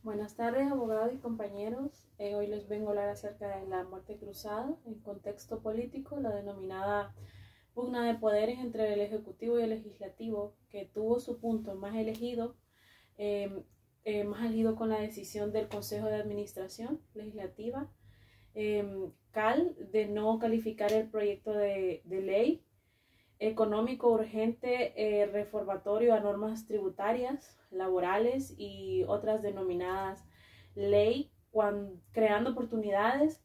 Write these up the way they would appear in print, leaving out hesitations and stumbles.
Buenas tardes, abogados y compañeros. Hoy les vengo a hablar acerca de la muerte cruzada en contexto político, la denominada pugna de poderes entre el Ejecutivo y el Legislativo, que tuvo su punto eh, más elegido con la decisión del Consejo de Administración Legislativa, CAL, de no calificar el proyecto de ley económico urgente reformatorio a normas tributarias, laborales y otras denominadas ley, creando oportunidades,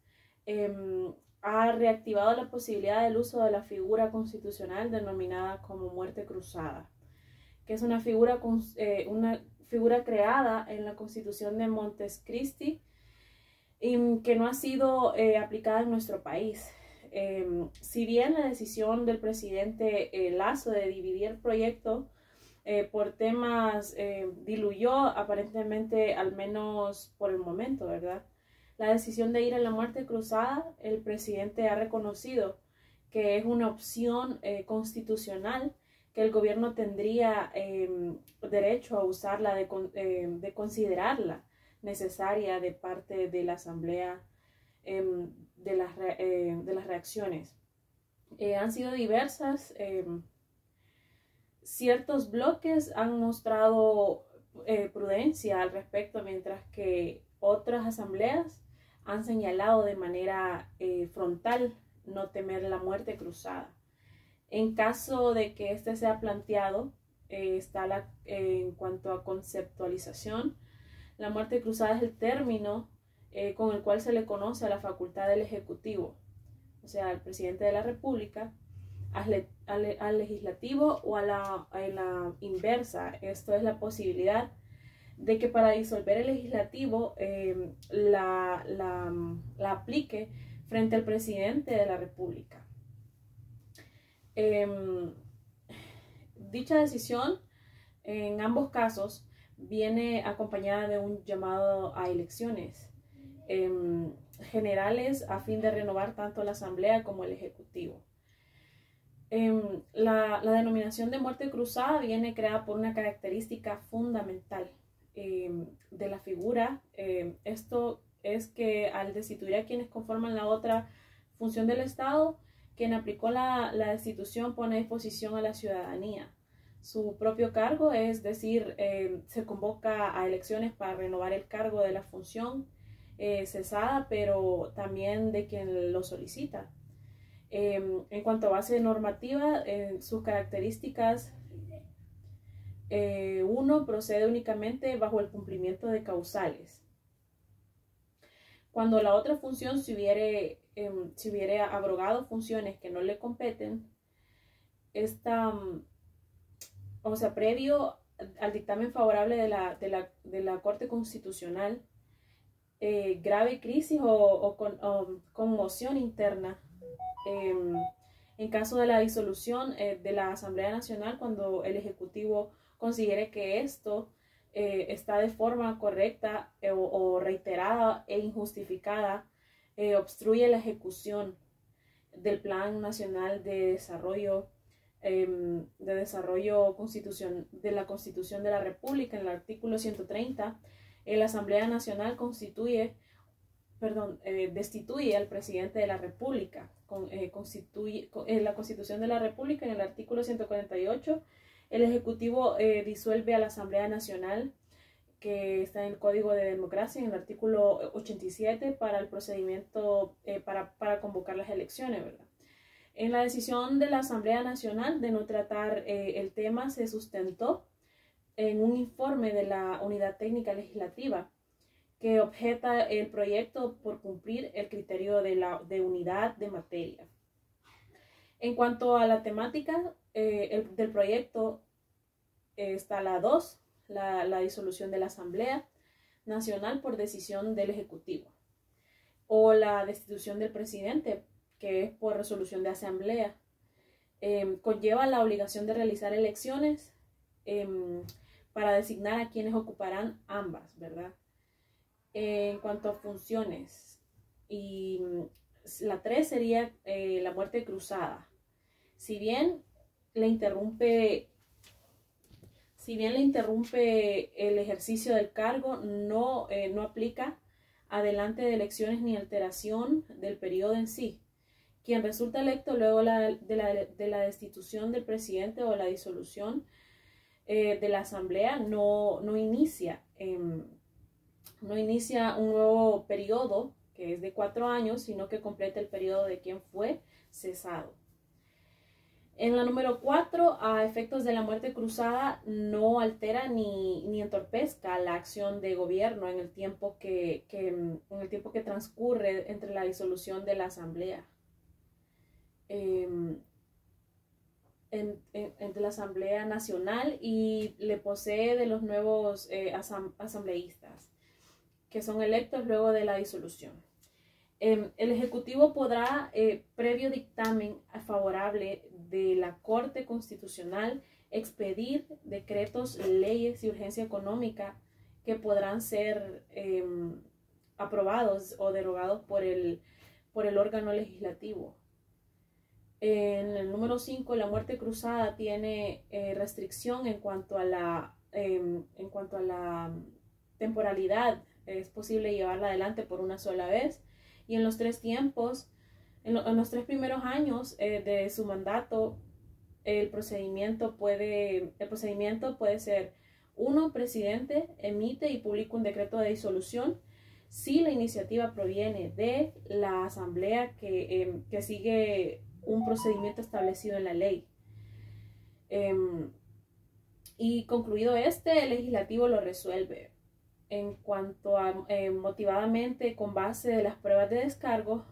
ha reactivado la posibilidad del uso de la figura constitucional denominada como muerte cruzada, que es una figura creada en la Constitución de Montescristi y que no ha sido aplicada en nuestro país. Si bien la decisión del presidente Lasso de dividir el proyecto por temas diluyó aparentemente, al menos por el momento, ¿verdad?, la decisión de ir a la muerte cruzada, el presidente ha reconocido que es una opción constitucional, que el gobierno tendría derecho a usarla, de considerarla necesaria de parte de la Asamblea, de las reacciones. Han sido diversas. Ciertos bloques han mostrado prudencia al respecto, mientras que otras asambleas han señalado de manera frontal no temer la muerte cruzada. En caso de que este sea planteado, en cuanto a conceptualización, la muerte cruzada es el término con el cual se le conoce a la facultad del Ejecutivo, o sea, al presidente de la República, al legislativo o a la inversa. Esto es la posibilidad de que para disolver el legislativo la aplique frente al presidente de la República. Dicha decisión en ambos casos viene acompañada de un llamado a elecciones generales a fin de renovar tanto la Asamblea como el Ejecutivo. La denominación de muerte cruzada viene creada por una característica fundamental de la figura. Esto es que al destituir a quienes conforman la otra función del Estado, quien aplicó la destitución pone a disposición a la ciudadanía su propio cargo, es decir, se convoca a elecciones para renovar el cargo de la función cesada, pero también de quien lo solicita. En cuanto a base normativa, sus características, uno, procede únicamente bajo el cumplimiento de causales. Cuando la otra función se hubiere abrogado funciones que no le competen, o sea, previo al dictamen favorable de la Corte Constitucional, grave crisis o conmoción interna, en caso de la disolución de la Asamblea Nacional, cuando el Ejecutivo considere que esto está de forma correcta o reiterada e injustificada, obstruye la ejecución del Plan Nacional de Desarrollo de la Constitución de la República. En el artículo 130, la Asamblea Nacional destituye al presidente de la República. En la Constitución de la República, en el artículo 148, el Ejecutivo disuelve a la Asamblea Nacional, que está en el Código de Democracia, en el artículo 87, para el procedimiento para convocar las elecciones, ¿verdad? En la decisión de la Asamblea Nacional de no tratar el tema se sustentó en un informe de la Unidad Técnica Legislativa, que objeta el proyecto por cumplir el criterio de unidad de materia. En cuanto a la temática del proyecto, está la 2, la disolución de la Asamblea Nacional por decisión del Ejecutivo, o la destitución del presidente, que es por resolución de Asamblea. Conlleva la obligación de realizar elecciones para designar a quienes ocuparán ambas, ¿verdad? En cuanto a funciones, y la 3 sería la muerte cruzada. Si bien si bien le interrumpe el ejercicio del cargo, no aplica adelante de elecciones ni alteración del periodo en sí. Quien resulta electo luego de la destitución del presidente o la disolución de la asamblea no inicia un nuevo periodo que es de 4 años, sino que completa el periodo de quien fue cesado. En la número 4, a efectos de la muerte cruzada, no altera ni entorpezca la acción de gobierno en el tiempo que transcurre entre la disolución de la asamblea. Entre la Asamblea Nacional y le posee de los nuevos asambleístas, que son electos luego de la disolución. El Ejecutivo podrá, previo dictamen favorable de la Corte Constitucional, expedir decretos, leyes y urgencia económica que podrán ser aprobados o derogados por el órgano legislativo. En el número 5, la muerte cruzada tiene restricción en cuanto a la temporalidad. Es posible llevarla adelante por una sola vez. Y en los 3 tiempos, en los 3 primeros años de su mandato, el procedimiento puede ser: 1. Presidente emite y publica un decreto de disolución si la iniciativa proviene de la asamblea que sigue un procedimiento establecido en la ley. Y concluido el legislativo lo resuelve. En cuanto a motivadamente, con base de las pruebas de descargo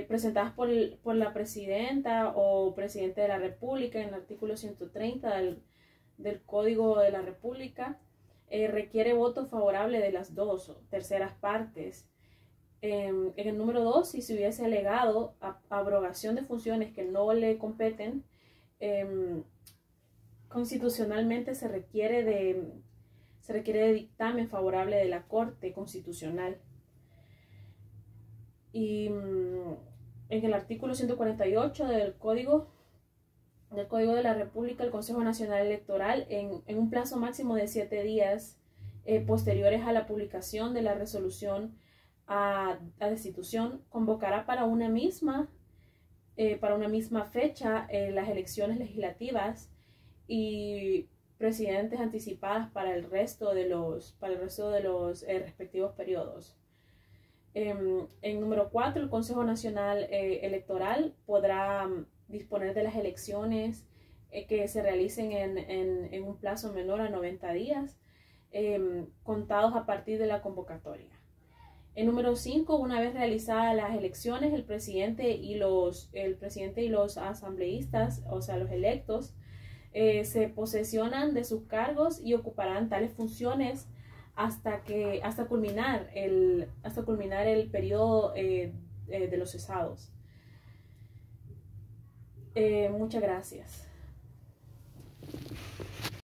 presentadas por la presidenta o presidente de la República en el artículo 130 del Código de la República, requiere voto favorable de las 2 terceras partes. En el número 2, si se hubiese alegado abrogación de funciones que no le competen, constitucionalmente se requiere de dictamen favorable de la Corte Constitucional. Y en el artículo 148 del Código de la República, el Consejo Nacional Electoral, en un plazo máximo de 7 días posteriores a la publicación de la resolución a destitución, convocará para una misma fecha las elecciones legislativas y presidentes anticipadas para el resto de los respectivos periodos. En número 4, el Consejo Nacional Electoral podrá disponer de las elecciones que se realicen en un plazo menor a 90 días, contados a partir de la convocatoria. En número 5, una vez realizadas las elecciones, el presidente y los asambleístas, o sea, los electos, se posesionan de sus cargos y ocuparán tales funciones hasta culminar el periodo de los cesados. Muchas gracias.